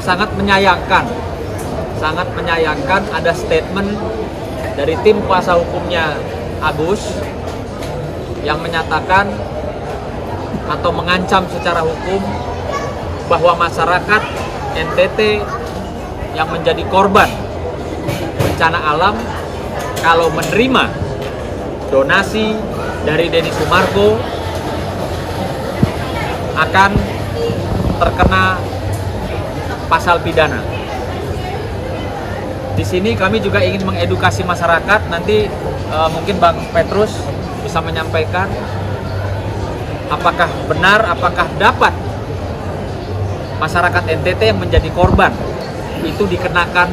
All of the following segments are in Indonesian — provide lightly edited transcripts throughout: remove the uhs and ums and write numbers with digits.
sangat menyayangkan ada statement dari tim kuasa hukumnya Agus yang menyatakan atau mengancam secara hukum bahwa masyarakat NTT yang menjadi korban bencana alam kalau menerima donasi dari Denny Sumargo akan terkena pasal pidana. Di sini kami juga ingin mengedukasi masyarakat. Nanti mungkin Bang Petrus bisa menyampaikan apakah benar, apakah dapat masyarakat NTT yang menjadi korban itu dikenakan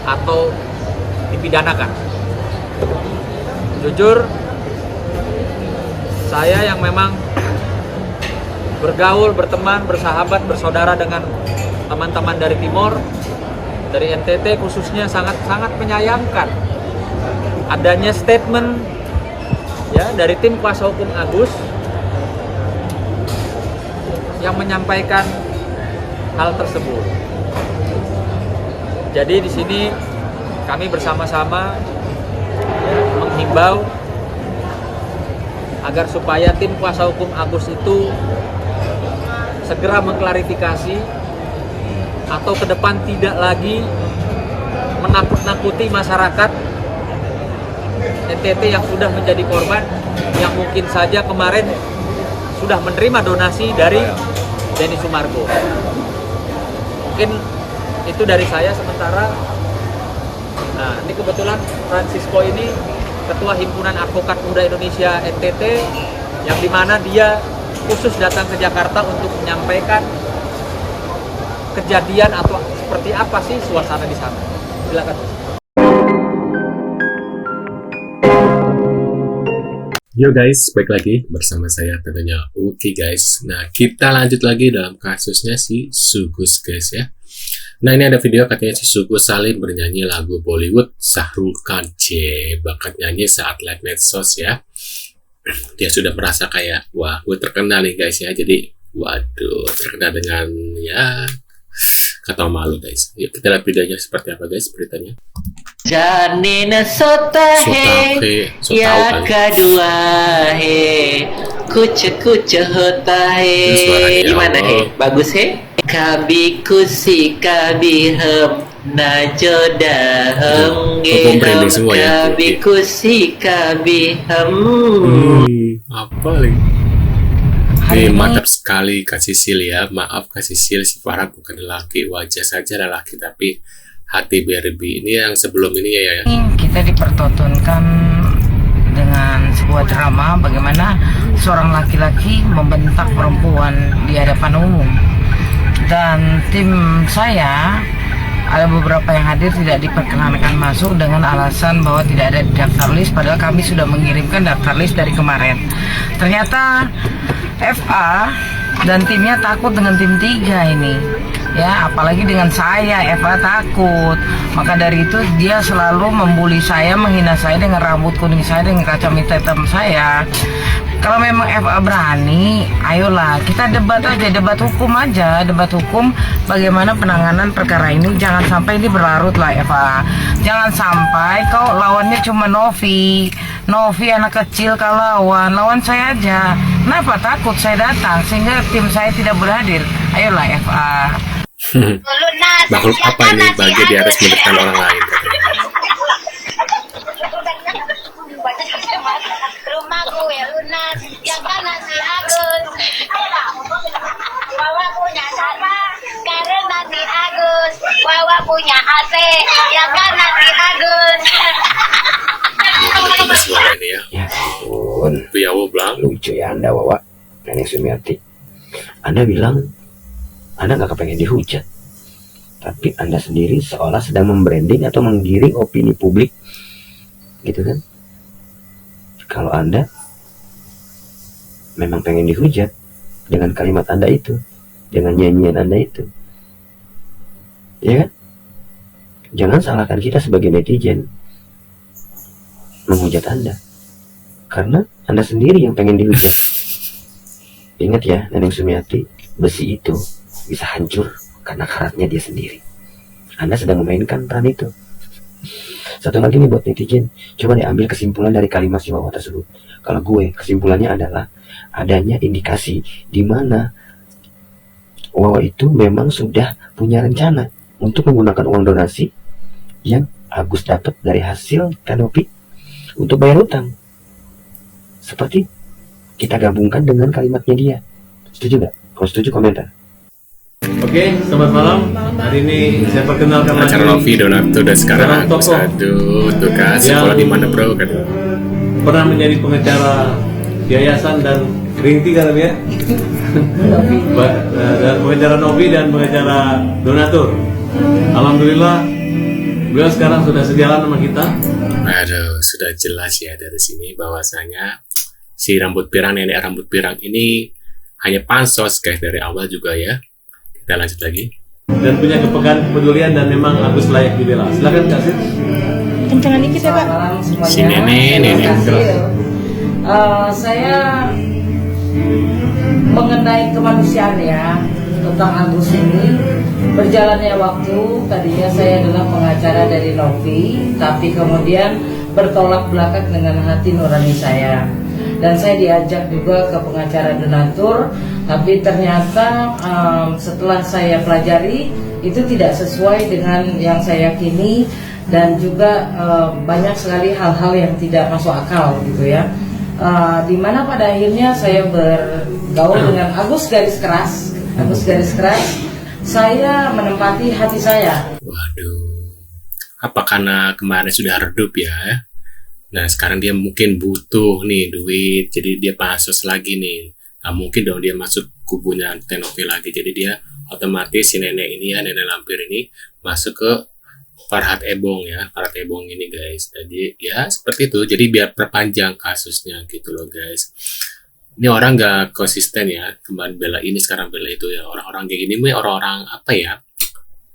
atau dipidanakan. Jujur, saya yang memang bergaul, berteman, bersahabat, bersaudara dengan teman-teman dari Timor, dari NTT khususnya, sangat menyayangkan adanya statement ya dari tim kuasa hukum Agus yang menyampaikan hal tersebut. Jadi di sini kami bersama-sama ya, menghimbau agar supaya tim kuasa hukum Agus itu segera mengklarifikasi atau ke depan tidak lagi menakut-nakuti masyarakat NTT yang sudah menjadi korban, yang mungkin saja kemarin sudah menerima donasi dari Denny Sumargo. Mungkin itu dari saya sementara. Nah, ini kebetulan Francisco ini Ketua Himpunan Advokat Muda Indonesia NTT, yang dimana dia khusus datang ke Jakarta untuk menyampaikan kejadian atau seperti apa sih suasana di sana. Silakan. Yo guys, balik lagi bersama saya tentunya Uki guys. Nah, kita lanjut lagi dalam kasusnya si Sugus guys ya. Nah, ini ada video katanya si Sugus Salim bernyanyi lagu Bollywood Shahrukh Khan. Bakat nyanyi saat live medsos ya. Dia sudah merasa kayak, wah gue terkenal nih guys ya. Jadi, waduh, terkenal dengan ya kata malu guys. Yuk kita lihat videonya seperti apa guys beritanya. Jane na sota hai ya kedua hai kuch hota hai. Gimana he? Bagus he? Kabi kusi kabi hem na joda hem kabi kusi kabi hem. Apa lagi? Ini mantap sekali Kak Sisil ya. Maaf Kak Sisil, si Farah bukan lelaki, wajah saja lelaki tapi hati Barbie. Ini yang sebelum ini ya. Kita dipertontonkan dengan sebuah drama bagaimana seorang laki-laki membentak perempuan di hadapan umum. Dan tim saya ada beberapa yang hadir tidak diperkenankan masuk dengan alasan bahwa tidak ada daftar list, padahal kami sudah mengirimkan daftar list dari kemarin. Ternyata FA dan timnya takut dengan tim 3 ini ya, apalagi dengan saya. FA takut, maka dari itu dia selalu membuli saya, menghina saya dengan rambut kuning saya, dengan kacamata hitam saya. Kalau memang FA berani, ayolah kita debat aja, debat hukum aja, debat hukum bagaimana penanganan perkara ini. Jangan sampai ini berlarut lah FA. Jangan sampai kau lawannya cuma Novi anak kecil kau lawan saya aja. Kenapa takut saya datang sehingga tim saya tidak berhadir? Ayolah FA. Makhluk apa ini bagi dia harus mendekat orang lain katanya. Rumah gue lunas, yang kanan si Agus. Wawa punya sama, karena si Agus. Wawa punya AC, yang kanan si Agus. Ini suara ini ya. Ya ampun, Ya bilang lucu ya Anda Wawa, Nenek Sumiati. Anda bilang Anda nggak kepengen dihujat, tapi Anda sendiri seolah sedang membranding atau menggiring opini publik, gitu kan? Kalau Anda memang pengen dihujat dengan kalimat Anda itu, dengan nyanyian Anda itu, ya kan? Jangan salahkan kita sebagai netizen menghujat Anda, karena Anda sendiri yang pengen dihujat. Ingat ya Nenek Sumiati, besi itu bisa hancur karena karatnya dia sendiri. Anda sedang memainkan peran itu. Satu lagi nih buat netizen, coba deh ambil kesimpulan dari kalimat si Wawa tersebut. Kalau gue, kesimpulannya adalah adanya indikasi di mana Wawa itu memang sudah punya rencana untuk menggunakan uang donasi yang Agus dapat dari hasil kanopi untuk bayar utang. Seperti kita gabungkan dengan kalimatnya dia. Setuju nggak? Kalau setuju komentar. Oke, selamat malam. Hari ini saya perkenalkan Acara Novi Donato dan sekarang Agus. Aduh, tuh kan sekolah di mana bro? Kan? Pernah menjadi pengacara yayasan dan ringti kan ya? Dan pengacara Novi dan pengacara Donatur. Alhamdulillah, beliau sekarang sudah sejalan sama kita. Aduh, sudah jelas ya dari sini bahwasanya si rambut pirang, nenek rambut pirang ini hanya pansos guys dari awal juga ya. Kita lanjut lagi. Dan punya kepedulian dan memang Agus layak dibela. Silakan Kak Sid. Kencangan dikit ya Pak. Malam semuanya. Si nenek. Saya mengenai kemanusiaan ya tentang Agus ini. Berjalannya waktu, tadinya saya adalah pengacara dari Novi, tapi kemudian bertolak belakang dengan hati nurani saya. Dan saya diajak juga ke pengacara donatur, tapi ternyata setelah saya pelajari itu tidak sesuai dengan yang saya yakini, dan juga banyak sekali hal-hal yang tidak masuk akal gitu ya. Dimana pada akhirnya saya bergaul dengan Agus garis keras, saya menempati hati saya. Waduh, apa karena kemarin sudah redup ya? Nah sekarang dia mungkin butuh nih duit, jadi dia pansos lagi nih. Nah mungkin dong dia masuk kubunya Tenovi lagi, jadi dia otomatis si nenek ini ya, nenek lampir ini masuk ke Farhat Ebong ya, Farhat Ebong ini guys. Jadi ya seperti itu, jadi biar perpanjang kasusnya gitu loh guys. Ini orang nggak konsisten ya, kemarin bela ini sekarang bela itu ya. Orang-orang kayak gini orang-orang apa ya,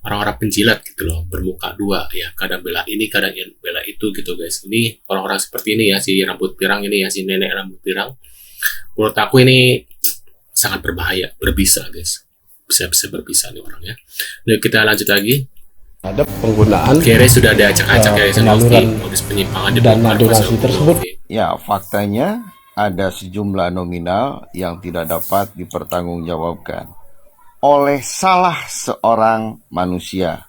orang-orang penjilat gitu loh, bermuka dua ya, kadang bela ini, kadang bela itu gitu guys. Ini orang-orang seperti ini ya, si rambut pirang ini ya, si nenek rambut pirang. Menurut aku ini sangat berbahaya, berbisa guys, bisa berbisa nih orang ya. Nah kita lanjut lagi. Ada penggunaan Kere sudah ada acak-acak ya, penyaluran modus penyimpangan dana donasi tersebut. Ya, faktanya ada sejumlah nominal yang tidak dapat dipertanggungjawabkan oleh salah seorang manusia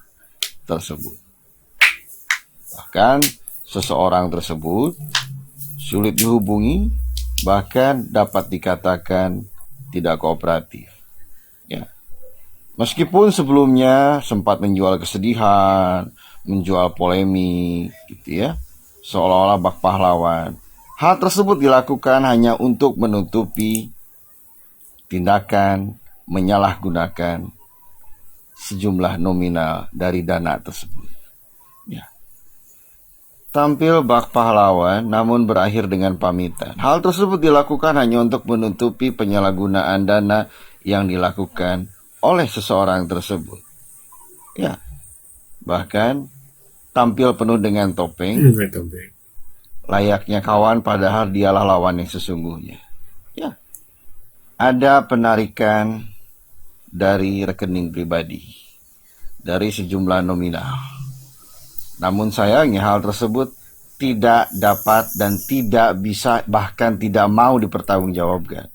tersebut. Bahkan seseorang tersebut sulit dihubungi, bahkan dapat dikatakan tidak kooperatif. Ya. Meskipun sebelumnya sempat menjual kesedihan, menjual polemik gitu ya, seolah-olah bak pahlawan. Hal tersebut dilakukan hanya untuk menutupi tindakan menyalahgunakan sejumlah nominal dari dana tersebut. Ya. Tampil bak pahlawan namun berakhir dengan pamitan. Hal tersebut dilakukan hanya untuk menutupi penyalahgunaan dana yang dilakukan oleh seseorang tersebut. Ya. Bahkan tampil penuh dengan topeng. Layaknya kawan padahal dialah lawan yang sesungguhnya. Ya. Ada penarikan dari rekening pribadi dari sejumlah nominal. Namun sayangnya hal tersebut tidak dapat dan tidak bisa, bahkan tidak mau dipertanggungjawabkan.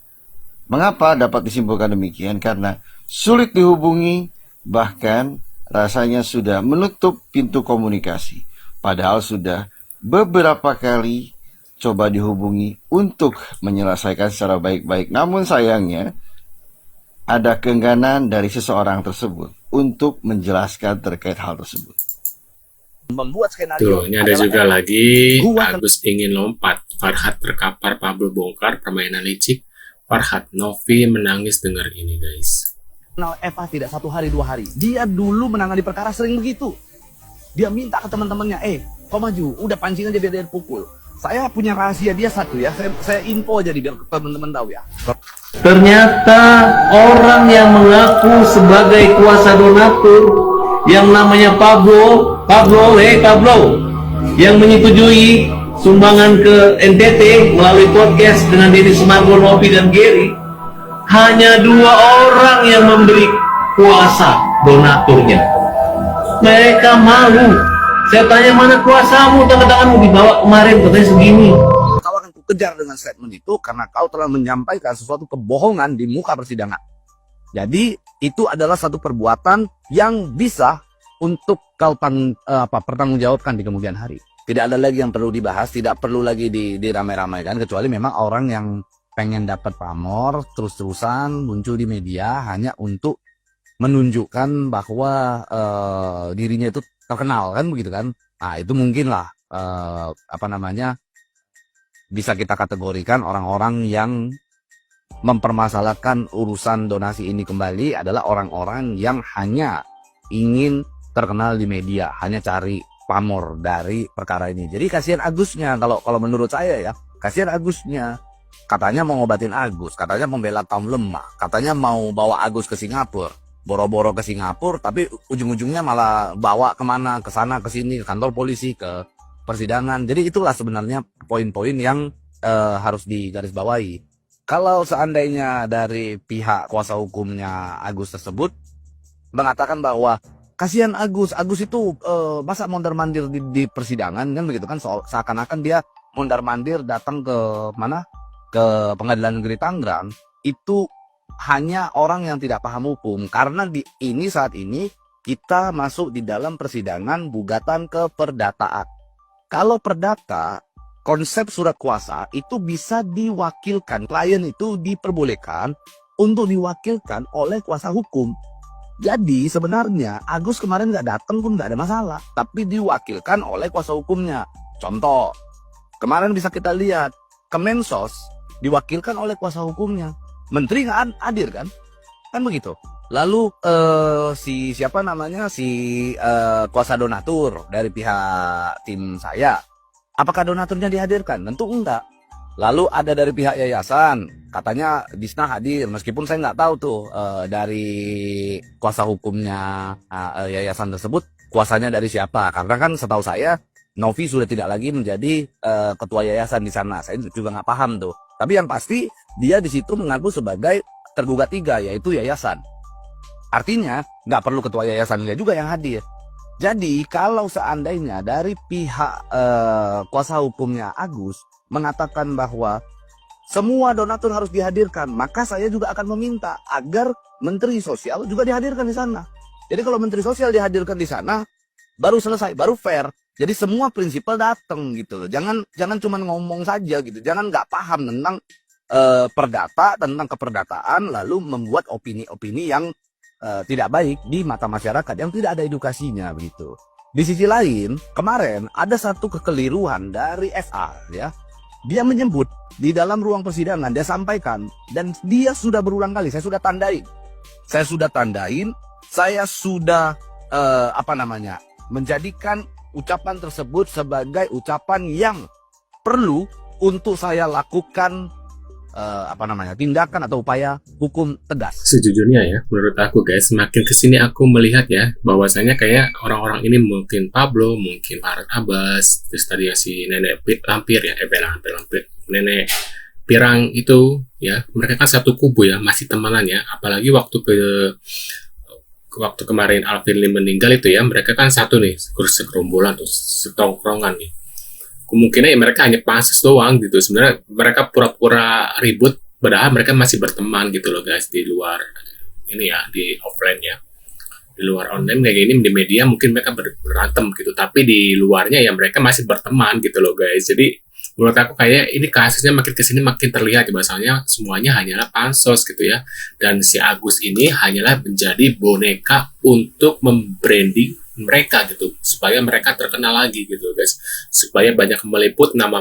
Mengapa dapat disimpulkan demikian? Karena sulit dihubungi, bahkan rasanya sudah menutup pintu komunikasi. Padahal sudah beberapa kali coba dihubungi untuk menyelesaikan secara baik-baik. Namun sayangnya ada keengganan dari seseorang tersebut untuk menjelaskan terkait hal tersebut. Membuat skenario. Tuh, ini ada juga lagi Agus ingin lompat, Farhat terkapar, Pablo bongkar permainan licik, Farhat Novi menangis dengar ini guys. Kenal Eva tidak 1 hari 2 hari. Dia dulu menangani perkara sering begitu. Dia minta ke teman-temannya, kau maju, udah pancing aja biar dia pukul. Saya punya rahasia dia satu ya, saya info aja biar teman-teman tahu ya. Ternyata orang yang mengaku sebagai kuasa donatur yang namanya Pablo, yang menyetujui sumbangan ke NTT melalui podcast dengan Deddy Sumargo, Novi dan Gary, hanya 2 orang yang memberi kuasa. donaturnya. Mereka malu. Saya tanya, mana kuasamu, tangan-tanganmu dibawa kemarin katanya segini. Kau akan kukejar dengan statement itu karena kau telah menyampaikan sesuatu kebohongan di muka persidangan. Jadi itu adalah satu perbuatan yang bisa untuk kau pertanggungjawabkan di kemudian hari. Tidak ada lagi yang perlu dibahas, tidak perlu lagi diramai-ramaikan, kecuali memang orang yang pengen dapat pamor terus-terusan muncul di media hanya untuk menunjukkan bahwa dirinya itu terkenal, kan begitu kan. Nah itu mungkin lah bisa kita kategorikan orang-orang yang mempermasalahkan urusan donasi ini kembali adalah orang-orang yang hanya ingin terkenal di media, hanya cari pamor dari perkara ini. Jadi kasihan Agusnya, kalau menurut saya ya, kasihan Agusnya. Katanya mau ngobatin Agus, katanya membela kaum lemah, katanya mau bawa Agus ke Singapura, boro-boro ke Singapura, tapi ujung-ujungnya malah bawa kemana, ke sana, ke sini, ke kantor polisi, ke persidangan. Jadi itulah sebenarnya poin-poin yang harus digarisbawahi. Kalau seandainya dari pihak kuasa hukumnya Agus tersebut mengatakan bahwa kasihan Agus itu masa mondar-mandir di persidangan, kan begitu kan, seakan-akan dia mondar-mandir datang ke mana, ke Pengadilan Negeri Tangerang, itu hanya orang yang tidak paham hukum. Karena saat ini kita masuk di dalam persidangan gugatan keperdataan. Kalau perdata, konsep surat kuasa itu bisa diwakilkan, klien itu diperbolehkan untuk diwakilkan oleh kuasa hukum. Jadi sebenarnya Agus kemarin nggak datang pun nggak ada masalah, tapi diwakilkan oleh kuasa hukumnya. Contoh, kemarin bisa kita lihat Kemensos diwakilkan oleh kuasa hukumnya, menteri nggak hadir kan begitu. Lalu si kuasa donatur dari pihak tim saya, apakah donaturnya dihadirkan? Tentu enggak. Lalu ada dari pihak yayasan, katanya Disna hadir, meskipun saya nggak tahu tuh dari kuasa hukumnya yayasan tersebut kuasanya dari siapa, karena kan setahu saya Novi sudah tidak lagi menjadi ketua yayasan di sana. Saya juga nggak paham tuh. Tapi yang pasti dia di situ mengaku sebagai tergugat 3, yaitu yayasan. Artinya nggak perlu ketua yayasan dia juga yang hadir. Jadi kalau seandainya dari pihak kuasa hukumnya Agus mengatakan bahwa semua donatur harus dihadirkan, maka saya juga akan meminta agar Menteri Sosial juga dihadirkan di sana. Jadi kalau Menteri Sosial dihadirkan di sana, baru selesai, baru fair. Jadi semua prinsipal datang gitu. Jangan cuma ngomong saja gitu. Jangan nggak paham tentang perdata, tentang keperdataan, lalu membuat opini-opini yang tidak baik di mata masyarakat yang tidak ada edukasinya begitu. Di sisi lain, kemarin ada satu kekeliruan dari FA ya. Dia menyebut di dalam ruang persidangan, dia sampaikan, dan dia sudah berulang kali, saya sudah tandain, saya sudah menjadikan ucapan tersebut sebagai ucapan yang perlu untuk saya lakukan tindakan atau upaya hukum tegas. Sejujurnya ya, menurut aku guys, semakin kesini aku melihat ya, bahwasanya kayak orang-orang ini mungkin Pablo, mungkin Farhad Abbas, terus tadi si nenek lampir ya, nenek pirang itu ya, mereka kan satu kubu ya, masih temenan ya, apalagi waktu kemarin Alvin Lim meninggal itu ya, mereka kan satu nih, segerombolan tuh, setongkrongan nih. Kemungkinan ya mereka hanya pansus doang gitu. Sebenarnya mereka pura-pura ribut, padahal mereka masih berteman gitu loh guys, di luar ini ya, di offline ya. Di luar online kayak gini, di media mungkin mereka berantem gitu, tapi di luarnya ya mereka masih berteman gitu loh guys. Jadi menurut aku kayak ini kasusnya makin kesini makin terlihat bahwasanya semuanya hanyalah pansos gitu ya. Dan si Agus ini hanyalah menjadi boneka untuk membranding mereka gitu, supaya mereka terkenal lagi gitu guys, supaya banyak meliput nama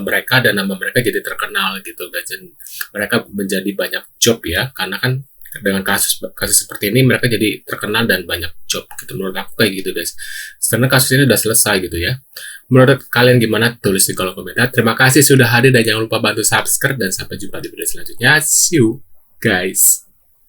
mereka dan nama mereka jadi terkenal gitu guys, dan mereka menjadi banyak job ya, karena kan dengan kasus seperti ini mereka jadi terkenal dan banyak job gitu. Menurut aku kayak gitu guys, karena kasus ini udah selesai gitu ya. Menurut kalian gimana? Tulis di kolom komentar. Terima kasih sudah hadir dan jangan lupa bantu subscribe, dan sampai jumpa di video selanjutnya. See you guys.